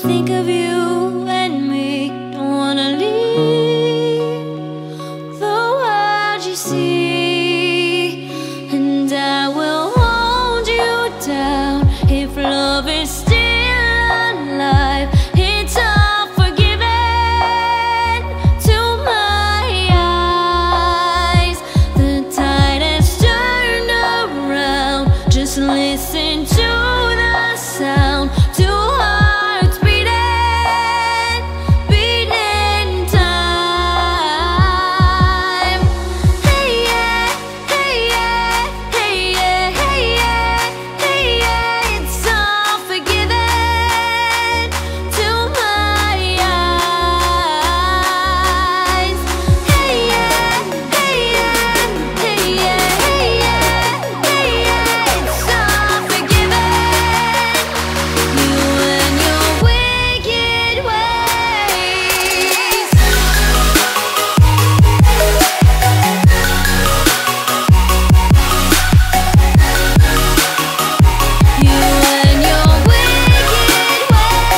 think of you and me. Don't wanna leave the world you see, and I will hold you down if love is still alive. It's all forgiven to my eyes. The tide has turned around. Just listen to the sound. Two hearts beating, beating time. Hey yeah, hey yeah, hey yeah, hey yeah, hey yeah. It's all forgiven to my eyes. Hey yeah, hey yeah, hey yeah, hey yeah, hey yeah. It's all forgiven. You and your wicked ways. You and your wicked ways.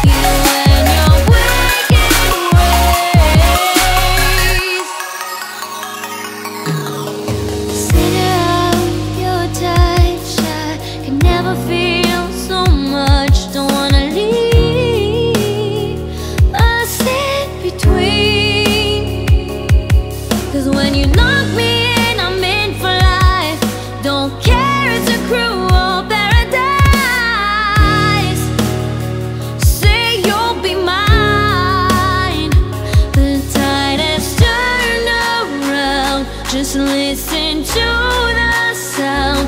You and your wicked ways. Sit out your touch. I can never feel so much. Don't wanna leave a sit between. 'Cause when you lock me in, I'm in for life. Don't care, it's a cruel paradise. Say you'll be mine. The tide has turned around. Just listen to the sound.